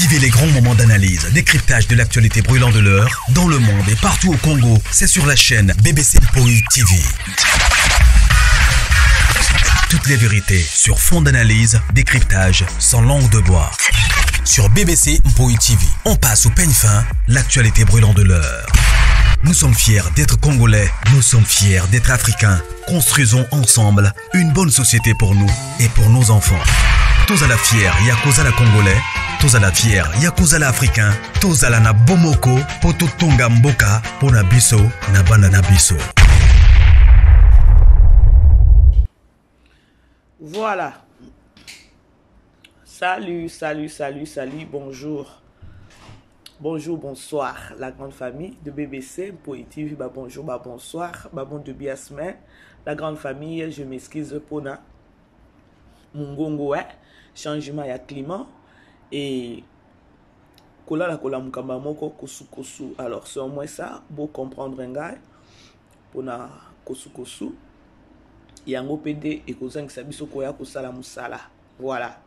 Vivez les grands moments d'analyse, décryptage de l'actualité brûlante de l'heure, dans le monde et partout au Congo. C'est sur la chaîne BBC Mpoï TV. Toutes les vérités sur fond d'analyse, décryptage, sans langue de bois. Sur BBC Mpoï TV, on passe au peigne fin, l'actualité brûlante de l'heure. Nous sommes fiers d'être Congolais, nous sommes fiers d'être Africains. Construisons ensemble une bonne société pour nous et pour nos enfants. Tous à la fière, Yakozala Congolais. Tous à la fière, Yakozala Africain. Tous à la na Bomoko, Poto Tonga Mboka, Pona Biso, na Banana Biso. Voilà. Salut, bonjour. Bonjour, bonsoir, la grande famille de BBC, Mpoï TV, bonjour, bonsoir, bon début à semaine. La grande famille, je m'excuse pour na Mungongo, changement ya climat et kola la kola mukamba moko kosu. Alors, c'est au moins ça, pour comprendre un gars, pour na kosu. Yango PD et kozang sabiso koya kosala musala. Voilà.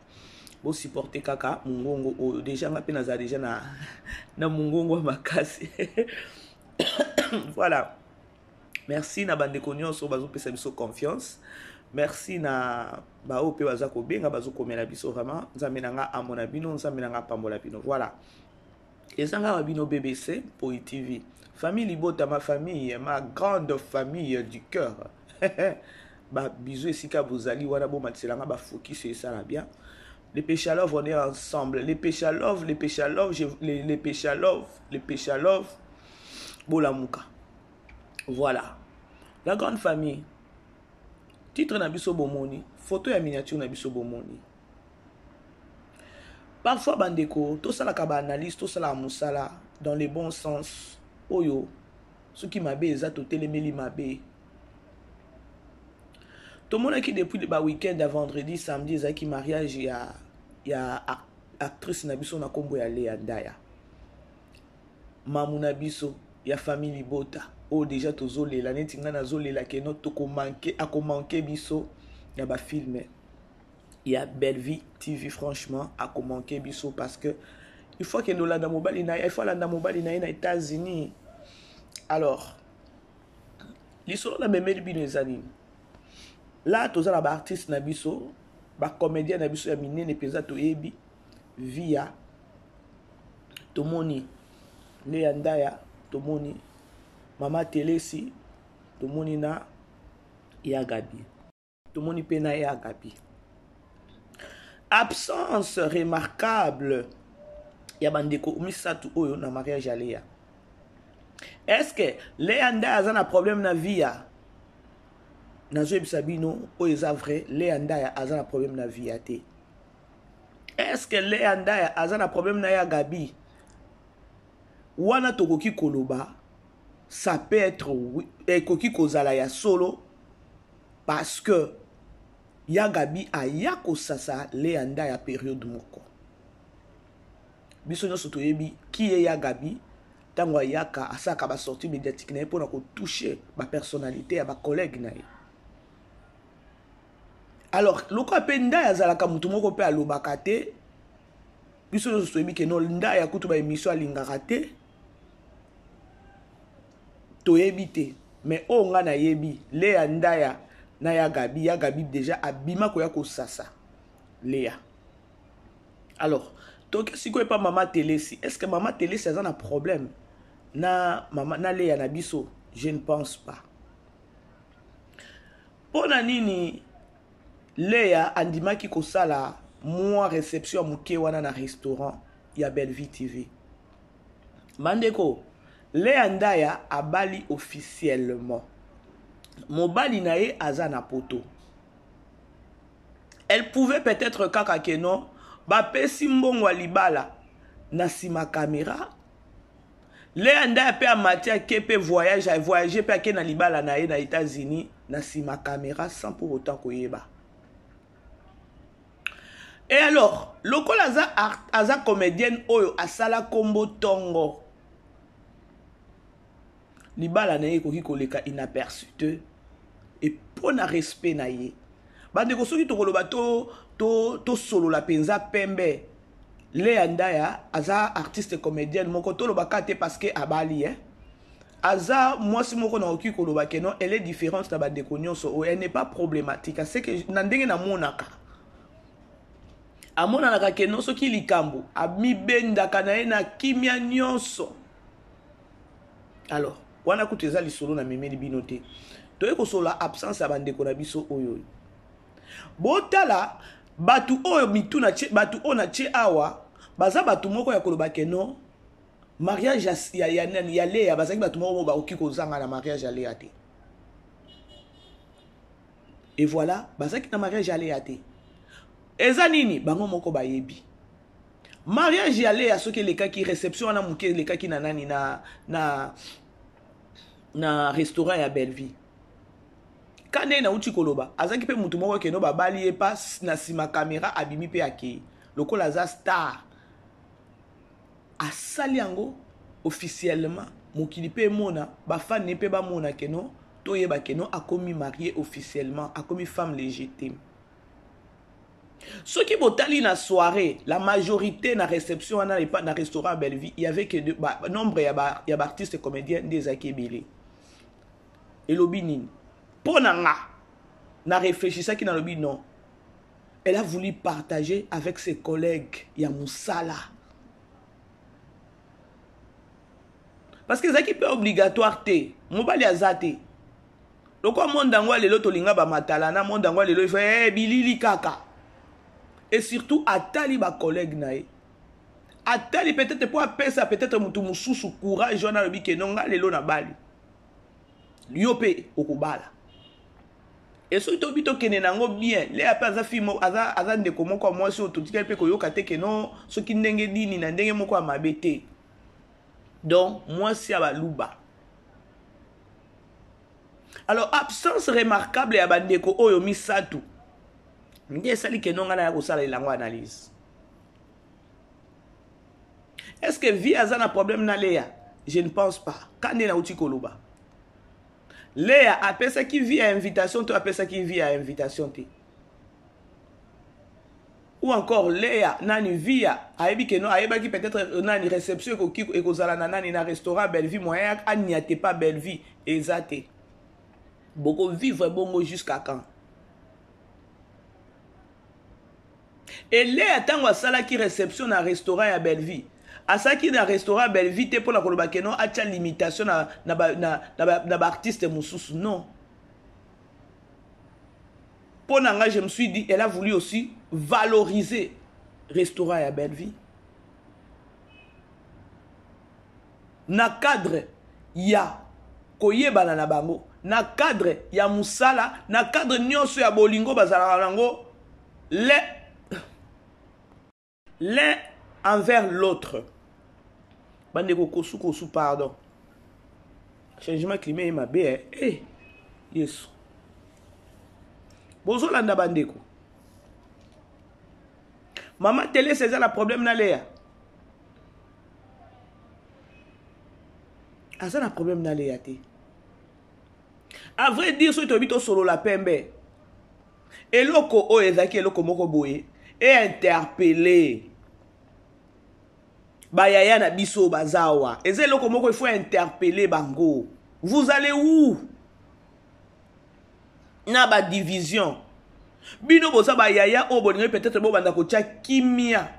Bo supporter kaka mungongo déjà nga pena za déjà na mungongo makasi. Voilà. Merci na bande nyonso bazo pesa biso confiance. Merci na ba ope baza ko benga bazo komela biso vraiment nzambe nanga amona bino nzambe nanga pambola bino. Voilà. Ezanga babino BBC Mpoï TV. Famille Libota, ma famille, ma grande famille du cœur. Bah bisous esika bozali wana bo matselanga ba focus et ça là bien. Les péchalov on est ensemble. Les péchalov, Bolamuka. Voilà. La grande famille. Titre na biso bomoni, photo ya miniature na biso bomoni. Parfois bandeko, to sala ka ba analyse, to sala musala dans les bons sens. Oyo, ce qui m'a bé exact telemeli mabe. Tout le monde qui depuis le week-end à vendredi, samedi, il y a mariage, il y a actrice Nabiso na kombo ya Léa Ndaya. Mamou Nabiso, il y a famille Libota. Oh déjà tozole la netinga na zole la ke not to manqué biso, il y a ba film. Il y a Belle Vie TV franchement a manqué biso parce que il faut que nous la dans mobile il faut la dans mobile na États-Unis. Alors, l'histoire na memeli bino ezali. Là, tous les artistes nabiso, les comédiens nabiso ya minene peza to ebi via tomoni Léa Ndaya, tomoni Mama Telesi, tomoni na Yagabi. Tomoni pena Yagabi. Absence remarquable ya bandeko misatu oyo na mariage ya Léa. Est-ce que Léa Ndaya a un problème na via? Nazo Sabino, oeza vrai, Léa Ndaya a un problème na viate. Est-ce que Léa Ndaya a un problème na Yagabi? Wana tokoki koloba, ça peut être koki kozala ya solo parce que Yagabi a yako sasa Léa Ndaya période moko. Biso nyoso toyebi qui est Yagabi? Tango yaka asaka ba sortie médiatique na pour na ko toucher ba personnalité à ba collègue na. Alors, loko apenda ya zalaka mutu moko pe alobaka te. Biso nyoso toyebi ke no Ndaya kutu ba émission alingaka te. Toyebi te. Mais onga na yebi Léa Ndaya na Yagabi déjà abima koya ko sasa Léa. Alors, donc si quoi pas Mama Telesi, est-ce que Mama Telesi a un problème na mama na Léa na biso? Je ne pense pas. Pona nini Léa andimaki kosala moi réception muke wana na restaurant ya Belle Vie TV. Mandeko, Léa Ndaya abali officiellement. Mobali nae azana poto. Elle pouvait peut-être kaka keno ba pesi mbongo libala na sima caméra. Léa Ndaya pe amatia kepe voyager pe ke na libala nae na États-Unis na sima caméra sans pour autant koyeba. Et alors, lokola aza comédienne oyo asala kombo tongo. Libala na ye koki koleka inaperçu te et pona respect na ye. Bande ko soki to koloba to solo la penza pembe Léa Ndaya aza artiste comédienne moko to lobaka te parce que abali aza moi si moko na oki ko lobaka non, elle est différente na ba ndeko nyonso, elle n'est pas problématique, c'est que na ndenge na monaka amonanaka ke non soki likambo amibendaka na ye na kimia nyonso. Alors wana kutu eza lisolo na memeli bino te toye kosola absence ya bandeko na biso oyo botala batu oyo mituna che batu ona che awa baza batu moko ya koloba ke non mariage ya Léa bazaki batu moko ba oki kozanga na mariage ya Léa te, et voilà bazaki na mariage ya Léa te. Eza nini bango moko bayebi mariage ya Léa soki lekaki réception wana muke lekaki na nani na restaurant ya Belleville kane na uti koloba azaki pe mutu moko keno babali ye pas na sima caméra abimi pe akei lokola za star asali yango officiellement mokili pe mona bafan ne pe bamona keno toyeba keno akomi marié officiellement, akomi femme légitime. Ce qui botali na soirée, la majorité na réception na restaurant Belleville, il y avait que nombre ya artistes et comédiens des akebele. Et lobinin. Ponanga na réfléchissa qui na lobi non. Elle a voulu partager avec ses collègues ya musala. Parce que zaki pe obligatoire te, mobali azate. Loko mondangwa lelo tolinga ba matala na mondangwa lelo il fait bilili kaka. Et surtout, atali ba collègue nae. Atali peut-être pour appeler ça peut-être mutu mususu courage on a le bike nonga lelo na bali. Liope okubala. Et surtout bito kene nango bien. Les apa za fimo aza ndeko moko moi so to tika pe ko yoka te ke non so ki ndenge dini na ndenge moko amabete. Donc moi si aba luba. Alors absence remarquable ya bandeko oyo misatu. Est-ce que vie a un problème na Léa? Je ne pense pas. Quand on a outil koloba. Léa appelle ça qui vit à invitation, tu appelles ça qui vit à invitation. Ou encore Léa nani via ayebi que non ayeba qui peut-être nani réception et kozala nani na restaurant Belleville moyen aniate pas Belleville exacte. Beaucoup vivre bongo jusqu'à quand? Et Léa tango asala qui réception na restaurant à Belleville. Asa qui na restaurant Belleville te pour la koloba keno acha limitation na artiste mususu non. Pour nanga je me suis dit elle a voulu aussi valoriser restaurant à Belleville. Na cadre ya koyebana na bango, na cadre ya musala, na cadre nyonso ya bolingo bazala nango l'un envers l'autre. Bandeko kosu pardon. Changement climatique ma bé eh yes. Bozo landa bandeko. Maman télé c'est ça le problème na Léa. Ah ça le problème na Léa té. À vrai dire so to bito solo la pembe. Eloko o ezaki eloko moko boye. Et interpeller bayaya na biso bazawa eze loko moko il faut interpeller bango. Vous allez où na ba division bino bosa bayaya o bolingo peut-être bo banda ko tia kimia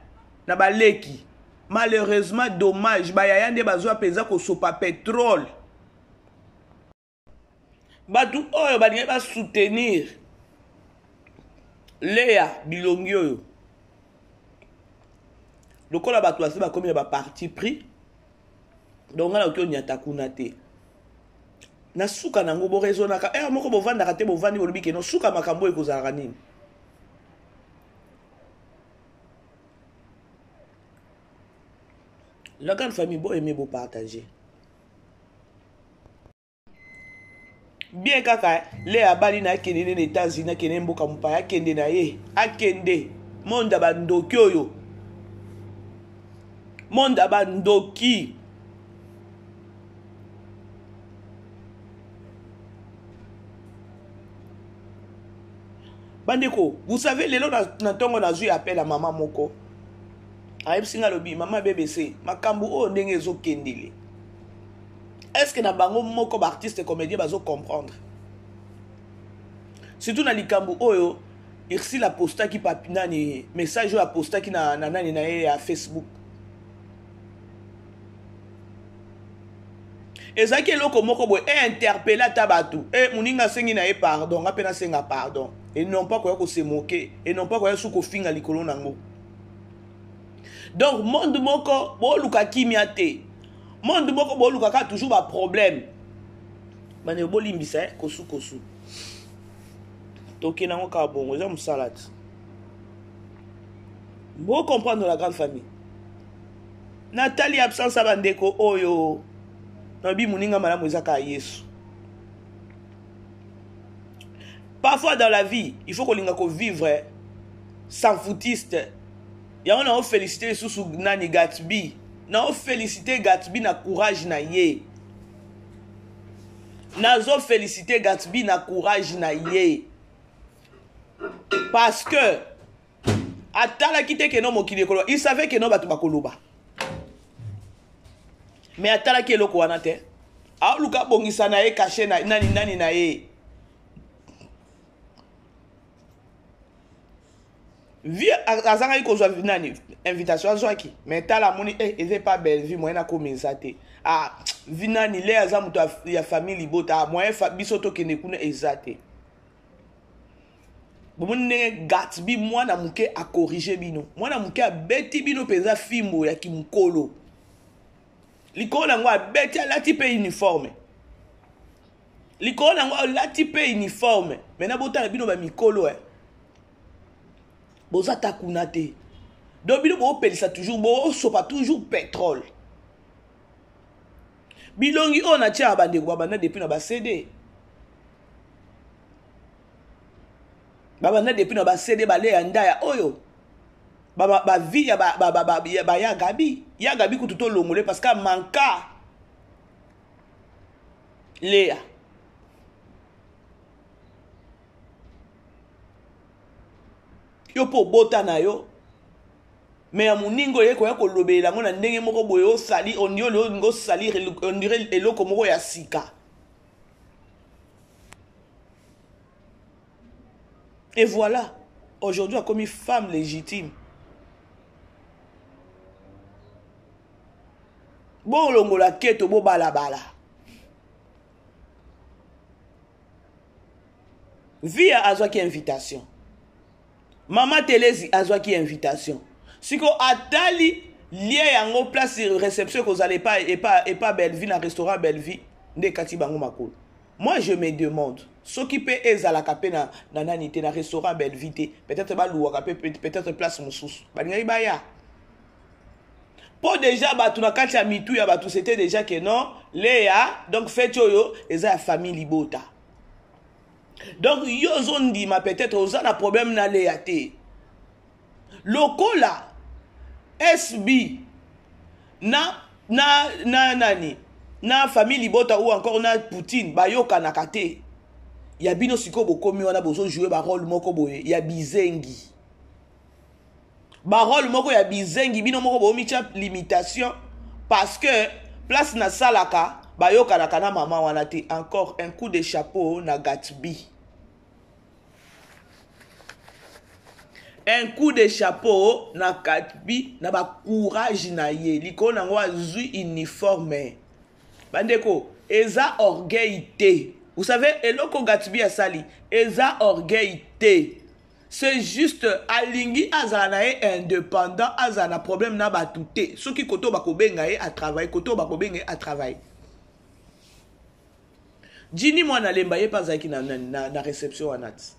na baleki. Malheureusement dommage bayaya nde bazwa peza ko sopa pétrole batu oyo balingo ba soutenir Léa bilongi oyo. Donc on a battu ba comme ba parti pris. Donc on a oki onyata kuna te. Na suka nango bo rezonaka moko bo vanda te bo vandi bo lobike no suka makambo ekozala nini. La grande famille bo aimer bo partager. Bien kaka Léa bali na kende na États-Unis na kende mboka mupaya kende na ye akende monda bandoki oyo monda bandoki bandeko vous savez lelo na tongo na zui appel à maman moko ayebsinga lobi mama BBC makambu o ndenge ezokendele. Est-ce que na bango moko ba artiste comédien bazo comprendre? Surtout na likambu oyo irsi la posta ki papinani message oyo posta ki na nani na ye ya Facebook. Ezaki eloko moko boye interpeller ata bato muninga sengi na ye pardon apena senga pardon et non pas ko se moquer et non pas ko su ko finga likolo nango. Donc monde moko bo luka kimia te, monde moko bo luka ka toujours ba problème bane bo limbisa kosu toki nango ka bongo za musalati bo comprendre la grande famille. Nathalie absence abandeko oyo nabi muninga malamu ezaka Yesu. Parfois dans la vie, il faut qu'on linga ko vivre sans foutiste. Ya on a félicité sous nani Gatsby. Na on félicité Gatsby na courage na ye. Na zo félicité Gatsby na courage na ye. Parce que atala kite ke no mokili kolo, il savait que no batu bakoloba. Mais atala ki eloko wana te. A luka bongisa na ye caché na nani na ye. Vi azanga iko zo nani invitation azwaki. Mais tala moni eze pas belle vie moyena ko menzate. Ah vinani le aza mutu ya famille libota moyen biso to kene kuna ezate. Bomone Gatsby mwana muke a corriger bino. Mwana muke a beti bino peza fimbo ya kimukolo. Likolo nango a beti alati pe uniforme. Likolo nango alati pe uniforme. Mena bota na bino ba mikolo boza takuna te. Donc bino bo pelisa toujours bo sopa toujours pétrole. Bilongi on a tia bande ko banda depuis na ba CD. Baba na depuis na ba CD bale ya ndaya oyo. Ba vie ya ba ya Gabi kututo longole parce que manka Léa. Yo po bota na yo. Mais ya muningo ye ko ya kolobela ngona ndenge moko boyo sali onyo lo ngo sali on dirait eloko moko ya sika. Et voilà, aujourd'hui a comme une femme légitime. Bon longola keto bo balabala. Via azwaki invitation. Mama Télési azwaki invitation. Si ko atali lié yango place réception que vous allez pas et pas Belleville na restaurant Belleville nde kati bango makolo. Moi je me demande ce qui peut ezala kapé na nani te na restaurant Belleville peut-être ba louwa kapé peut-être place mususu. Ba ngai ba ya. Pour déjà batu na kati ya mitu ya batu c'était déjà que non Léa donc fait yoyo eza ya famille libota. Donc yo zondi ma peut-être oza na problème na Léa te. Lokola SB na nani na famille libota ou encore na Poutine bayoka na kate. Ya bino siko bokomi wana bozo jouer ba rôle moko boye ya bizengi. Barol moko ya bizengi bino moko bo micha limitation parce que place na salaka bayoka na kana mama wana te. Encore un coup de chapeau na Gatsby. Un coup de chapeau na Gatsby na ba courage na ye liko nango azui uniforme. Bandeko eza orgueil te. Vous savez eloko Gatsby asali eza orgueil te. C'est juste alingi azana e indépendant azana problème na batute. Ceux qui koto bakobenga e à travail, koto bakobenga à travail. Jini mwana lemba ye pazaki na réception anat.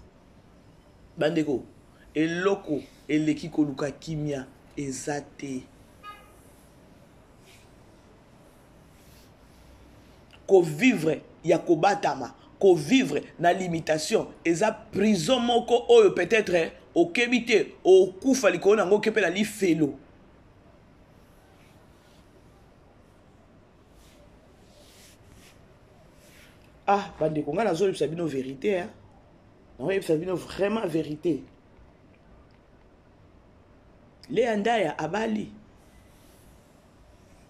Bandeko, eloko eleki koluka kimia ezate. Ko vivre ya kobatama. Ko vivre na limitation eza prison moko oyo peut-être au kebite au kufa liko na ngo kepe na li felo. Ah bande ko ngana zo yebisa bino vérité hein. Non yebisa bino vraiment vérité. Le andaya abali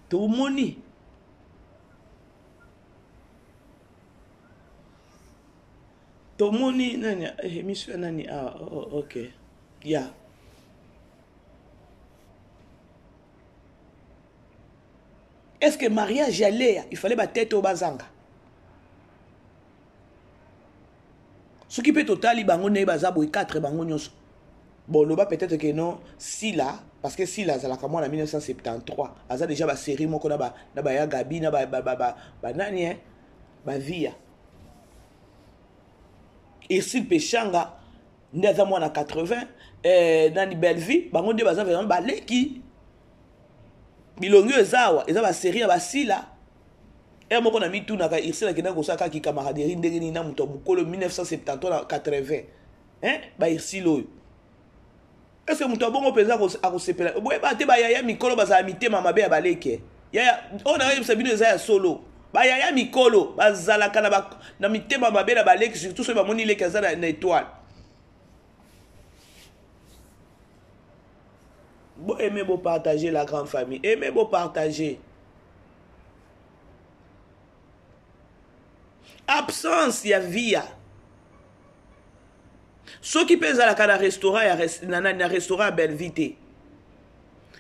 tomoni nani émission nani ok ya est-ce que mariage ya Léa il fallait batete au bazanga soki pe totali bango ne baza boy 4 bango nyonso bon loba peut-être que non si là parce que si là zalaka moi en 1973 aza déjà ba série moko na ba ya Gabi na ba nani hein ba via Ici Pechanga ndaza moi na 80 nani Belleville bango nde baza vraiment baleki bilongi ezawa eza ba série ya basila moko na mitu na ka irsela kenda ko saka ki camaraderie ndenge ni na muto mukolo 1973 na 80 ba irsilo est-ce que muto bongo peza ko sepela boye ba te ba yaya mikolo baza mitema mabe ya baleke yaya ona yebisa bino eza ya solo ba yaya mikolo bazala kana ba na mitema mabe na baleke surtout so ba moni leke za na étoile. Bon, aimez vous partager la grande famille. Aimez vous partager. Absence ya via. Ceux qui pèsent à la restaurant na restaurant à Belleville.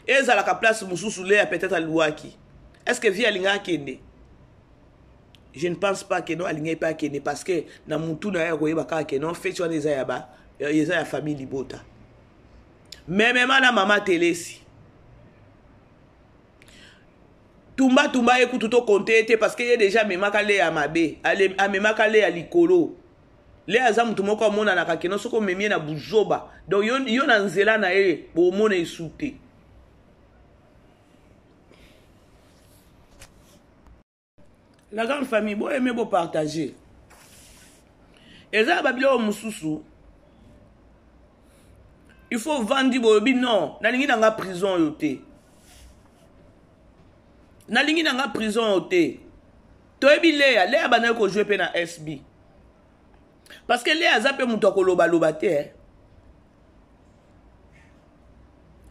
Et à la place Moussou peut-être à Louaki. Est-ce que via linga kende? Je ne pense pas que non aligné pas kende parce que na mutu na ya koyeba ka que non fait tu des ayaba, yeza ya famille libota. Mais même na maman Télesi. Tumba écoute tout compter parce qu'il y a déjà mema kale ya mabe, a mema kale ya likolo. Les azam tout moko mona na kakeno soko memie na buzoba. Donc yo na nzela na e bo mona esute. La grande famille, bon aimer bon partager. Eza babilo mususu. Il faut vendre bobi non, nalingi nanga prison yote. Nalingi nanga prison yote. Toyebi Léa bana ko jouer pe na SB. Parce que Léa zape muto ko loba te.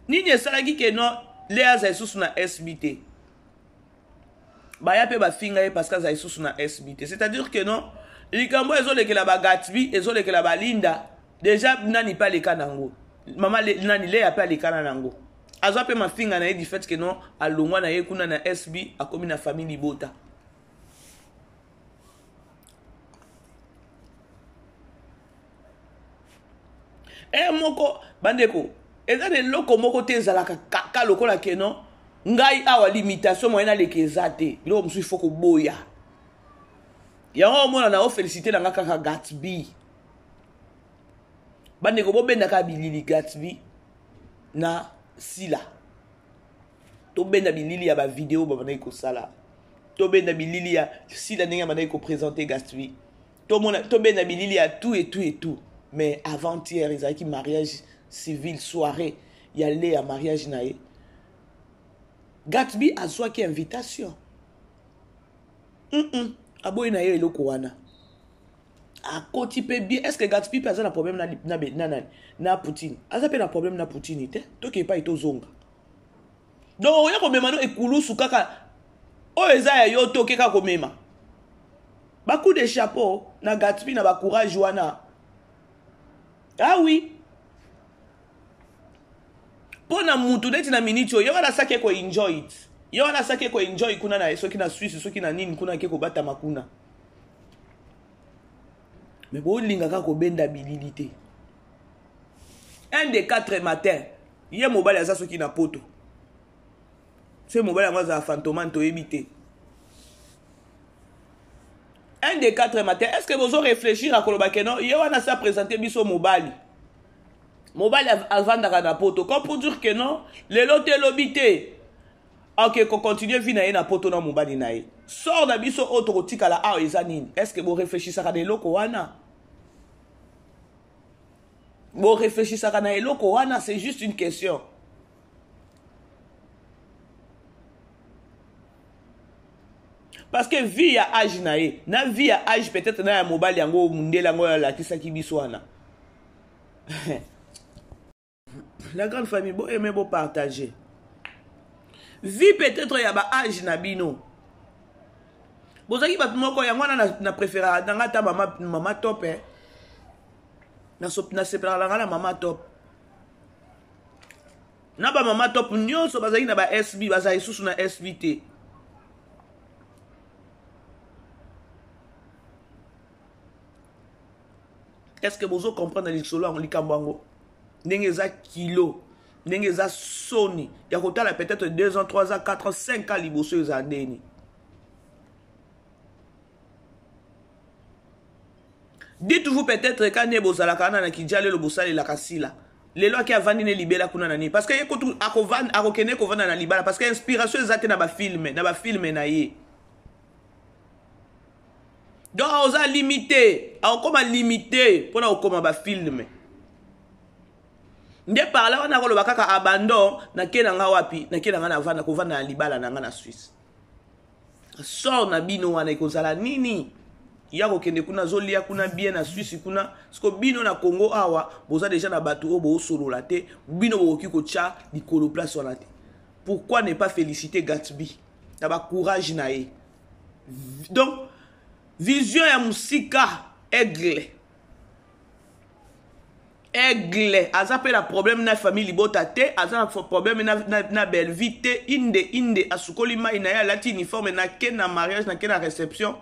Nini esalaki ke non Léa za isusu na SBT. Ba ya pe ba finga ye parce que za isusu na SBT. C'est-à-dire que non, likambo ezolekela ba Gatsby, ezolekela ba Linda, déjà nani pas les kanango. Maman nani Léa pa les kanango. Azo pe ma finga na ye du fait que non alongwa na ye kuna na SB a komi na famille libota. Moko bandeko eza de loko moko te ezalaka ka lokola ke non ngai awa limitation moyena lekeza te bilo musu il faut ko boya yango mona na o féliciter na kaka Gatsby bandeko bo benda ka bilili Gatsby na sila to benda bilili ya ba vidéo ba bana ko sala to benda bilili ya sila ndenge bana ko présenter Gatsby to benda bilili ya tout. Mais avant-hier, ils avaient qui mariage civil, soirée. Il y a les à mariage naïe. Gatsby a soit qui invitation. Aboy naïe et lokoana. A côté pe bien. Est-ce que Gatsby peut avoir un problème na Poutine? Aza pe un problème na Poutine ite. To qui pas ito zonga. Donc on y a comme maintenant ekulu sukaka. O eza yo to keka komema. Ba coup de chapeau na Gatsby na ba courage wana. Ah oui. Pona mutu neti na minitio yo wana sake ko enjoy it. Yo wana sake ko enjoy kuna na soki na Suisse soki na nini kuna ke ko bata makuna. Mais bo linga ka ko benda bililité. Un des 4 matin, yé mobile aza soki na poto. C'est mobile amaza fantomanto ebité. Un des 4 matins, est-ce que vous avez réfléchi à Kolobakeno? Il y a ça présenté biso mobile. Mobile avant de poto. Comme pour dire que non, les lots l'obité. Ok, qu'on continue vina na poto na mobile nae. Sort na biso autorotique à la a ezanine. Est-ce que vous réfléchissez à des locaux wana? Vous réfléchissez à des locaux wana, c'est juste une question. Parce que vie à âge nae, na vie à âge peut-être na mobile yango mundela ngo la kisaki biswana. La grande famille bo aimer bo partager. vie peut-être ya ba âge na bino bozaki bato moko yango wana na préférera nanga ta mama top na sepelaka na mama top na ba mama top nyonso bazali na ba SB bazali susu na SB te est-ce que vous comprenez l'isolo en likambango ndenge za kilo ndenge za soni ya kotala peut-être 2 ans 3 ans 4 ans 5 ans liboso eza ndeni dites-vous peut-être quand ne bozalaka na kijale lo bosale la kasila lelo ki avandi ne libela kuna nani parce que yekotu akovanda akokene kovanda na libala parce que inspiration ezate na ba film na ye donc oza limité akoma limité pona okoma ba film nde parla wana ko lobaka ka abandon na kenanga wapi na kenanga na vanda kovanda na libala na nga na Suisse sort na bino wana ikozala nini ya kokende kuna zolia kuna bien na Suisse kuna siko bino na Congo awa boza déjà na bato o bo solola te bino boki ko tcha likolo place wana te pourquoi ne pas féliciter Gatsby na ba courage na ye donc vision ya musika aigle aza pe la problème na famille libota te aza problème na belle vie te inde asukoli mai na ya lati uniforme na ke na mariage na ke na réception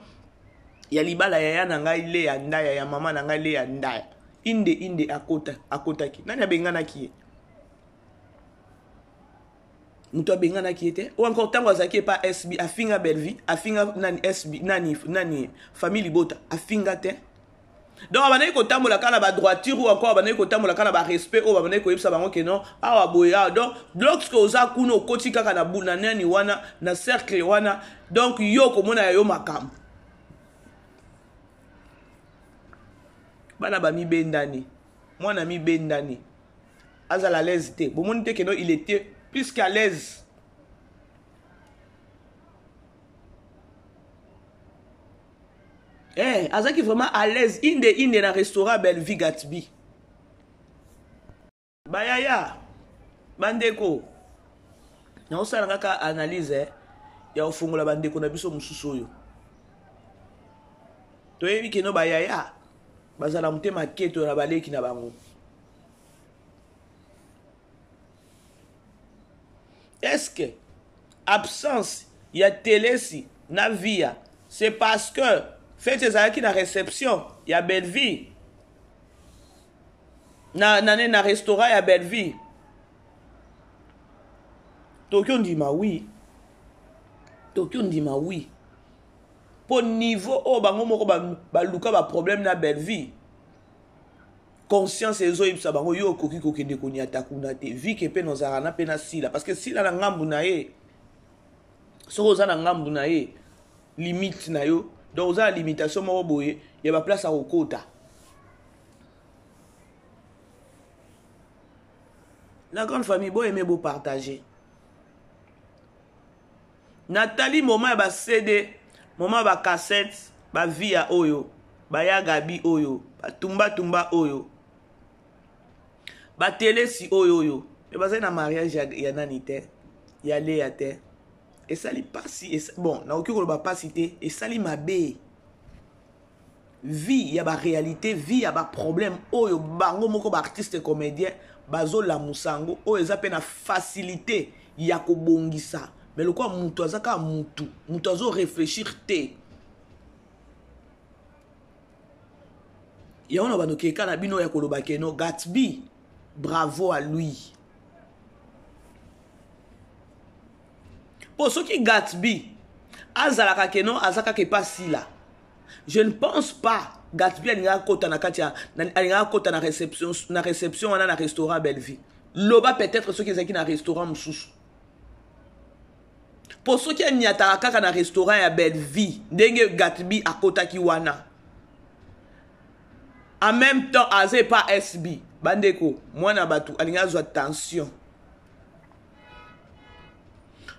ya libala ya na ngai le ya ndaya ya mama na ngai le ya ndaya inde akotaki nani abengana ki muto abengana ki te ou encore tango azaki pa SB afinga belle vie afinga nani SB nani famille libota afinga te donc abanayi kotambola kana ba droiture ou encore abanayi kotambola kana ba respect ou abanayi koyebisa bango ke non awa boya donc lorsque oza kuna okoti kaka na buna nani wana na cercle wana donc yo komona yo makambo bana ba mi bendani mwana mi bendani azala l'aise te bomoni te ke non il était plus qu'à l'aise azaki vraiment à l'aise inde na restaurant Bellevue Gatsby bayaya bandeko na osala kaka analyse ya ofungola bandeko na biso mususu oyo toyebi keno bayaya bazala mutema keto na baleki na bango est-ce que absence ya telesi na via c'est parce que fait ezalaki na réception ya Bellevue na restaurant ya Bellevue Tokyo ndima oui pour niveau o bango moko baluka ba problème na Bellevue conscience ezo ibsa bango yo koki kokende koniata kuna te vi ke pe nozara na pe na sila parce que sila na ngambu na ye soko za na ngambu na ye limite na yo donc za limitation moko boye ya ba place a kokota la grande famille bo aimer beau partager Nathalie moment ba CD moment ba cassette ba via oyo ba ya gabi oyo ba tumba oyo ba télé si oyo et ba na mariage ya nani te ya Léa te et ça li passi bon na oki ko ba passi te et ça li mabe vie ya ba réalité vie ya ba problème oyo bango moko ba artiste comédien bazo la musango oyo eza pe na facilité ya ko bongisa mais le quoi mutu azaka mutu azo réfléchir te ya ona banoke kana bino ya koloba keno Gatsby bravo à lui pour ceux qui Gatsby azalaka keno azaka ke pas là je ne pense pas Gatsby alinga kota na katia alinga kota na réception wana na restaurant Bellevue loba peut-être ceux qui ezaki na restaurant mususu pour ceux qui anyata kaka na restaurant ya Bellevue ndenge Gatsby akotaki wana en même temps azé pas SB bandeko mwana batu alinga zo attention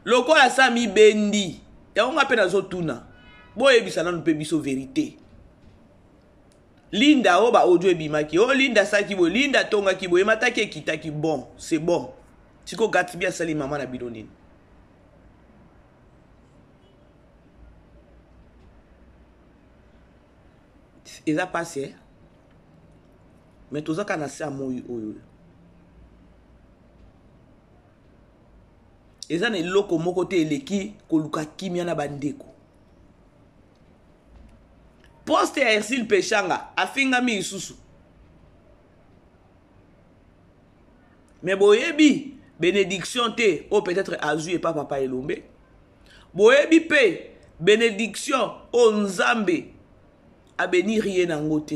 lokola sami bendi ya onga pe na zo tuna boyebisa nanu pe biso vérité Linda oba audio ebimaki o Linda saki bo Linda tonga ki bo emataki ekitaki bon c'est bon siko Gatsby asali mama na bidonini eza passé mais tozaka na se ya moi oyo eza na eloko moko te eleki koluka kimia na bandeko. Poste ya Ercile Pechanga afingami lisusu mais boyebi bénédiction te o peut-être azui et pas papa Elombe boyebi pe bénédiction o Nzambe a béni rien nango te.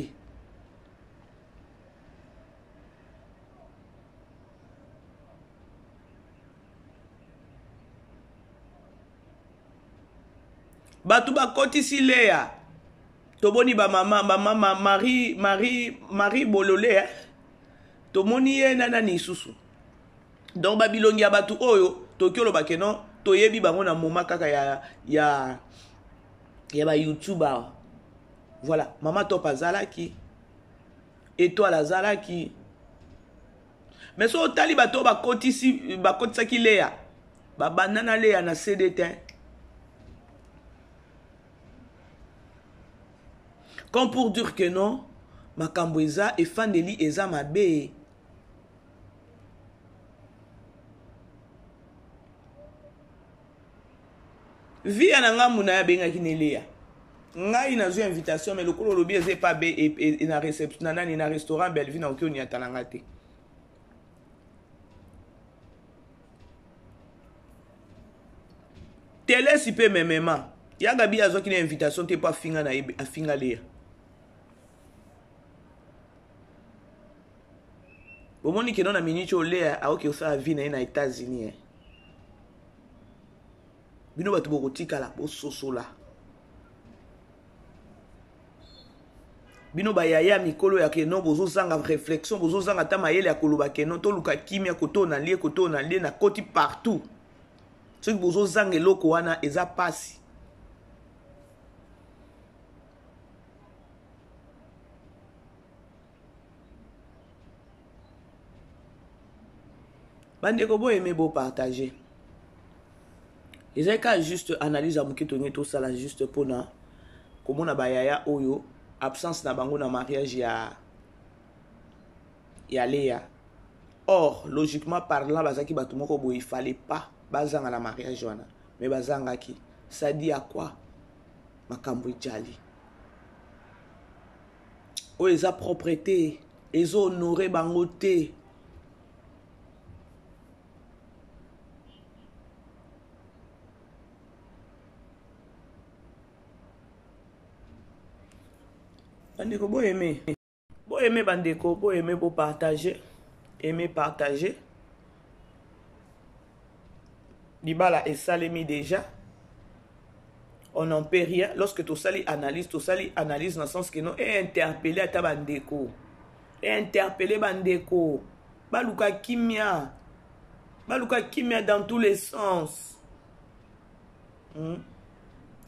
Batu bakotisi Léa toboni ba mama Marie Bololé tomoni ye nana ni susu donc babilongi ya batu oyo tokiolo bakeno toyebi bango na moma kaka ya ba YouTuber. Voilà, Mama Top azalaki Étoile azalaki mais so tali bato bakotisaki Léa babanana Léa na CDT comme pour dire que non makambo eza efandeli eza mabe. Via na ngamu na ya bengaki ne Léa ngai nazwi invitation mais lokolo lobi eze pas be et na réception na nani na restaurant Bellevue na okio ni atalanga te. Télé si pe memema yaga bi azo ki na invitation te pas finga na afinga Léa. Bomoni ke non na minute o Léa a oki osa vie na États-Unis bino batu bokotika la bo soso la bino ba yaya mikolo ya ke no bozo zanga réflexion bozo zanga ta mayele ya koloba ke no to luka kimia koto na lie na koti partout ce que bozo zanga eloko wana eza pasi. Bandeko bo aimer bo partager ezaka juste analyse à muketo ngeto sala juste pona komona ba yaya oyo absence na bango na mariage ya Léa. Or logiquement parlant bazaki batu moko bo il fallait pas bazanga na mariage wana mais bazanga ki ça dit à quoi makambo jali o eza propreté ezo honorer bango te. Bandeko bo aimer bandeko bo aimer bo partager aimer partager libala esalemi déjà on n'en peut rien lorsque tu sali analyse dans le sens que non et interpeller ata bandeko et interpeller bandeko baluka kimia dans tous les sens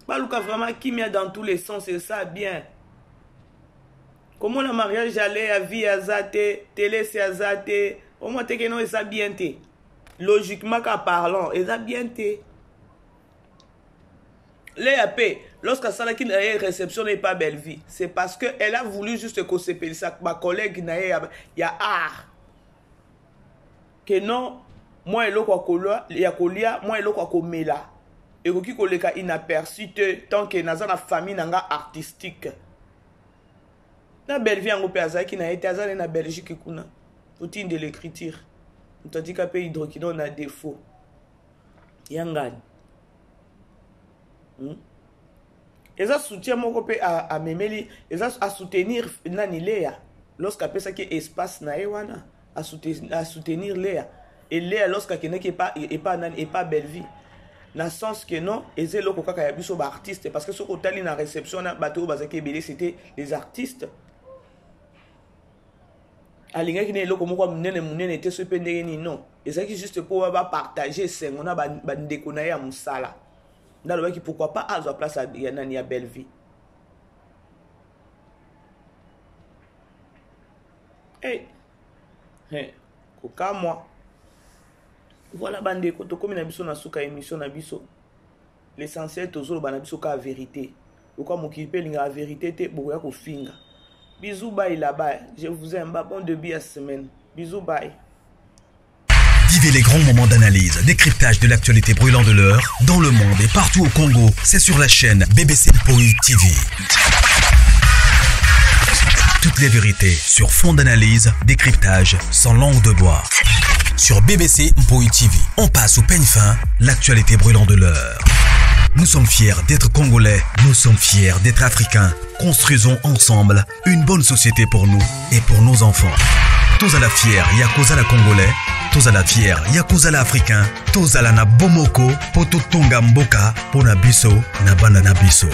baluka vraiment kimia dans tous les sens et ça bien. Comment le mariage allait à vie à zate, télé c'est à zate, au moins t'es que non, ça bien té. Logiquement qu'en parlant, ça bien té. Léa P, lorsque ça qui n'a réception n'est pas belle vie, c'est parce que elle a voulu juste que c'est ça ma collègue n'a y a art. Que non, moi et l'autre quoi il y a colia, moi et l'autre quoi mela. Et qui koleka inaperçu tant que dans la famille nanga artistique. Na Bellevue en Opéazaki na été azalé na Belgique kuna routine de l'écriture tandis qu'à pays hydroquinone a défaut yangani et ça soutient mon copé à memeli et ça à soutenir nani Léa lorsqu'à pesa qui espace na ewana à soutenir Léa et Léa lorsqu'à qui n'est pas nani et pas Bellevue na sens que non et c'est loko kaka ya biso ba artiste parce que ce ko tali na réception na bateau bazaki belé c'était les artistes. Alingaki ne eloko moko munene te so pendenge ni non ezaki juste pour ba partager sengo na bandeko na ya musala ndalo baki pourquoi pas azwa place ya nani ya Bellevue koka moi voilà bandeko to komi na biso na suka émission na biso l'essentiel tozolo bana biso ka vérité Pourquoi m'occuper la vérité te boya ko finga. Bisous bye là-bas. Je vous aime. Bon début à semaine. Bisous bye. Vivez les grands moments d'analyse, décryptage de l'actualité brûlante de l'heure, dans le monde et partout au Congo. C'est sur la chaîne BBC Mpoi TV. Toutes les vérités sur fond d'analyse, décryptage sans langue de bois. Sur BBC Mpoi TV, on passe au peigne fin, l'actualité brûlante de l'heure. Nous sommes fiers d'être Congolais, nous sommes fiers d'être Africains. Construisons ensemble une bonne société pour nous et pour nos enfants. Tous à la fière, Yakozala Congolais. Tous à la fière, Yakozala Africain. Tous à la na bomoko, poto tonga mboka, pona biso, na banana biso.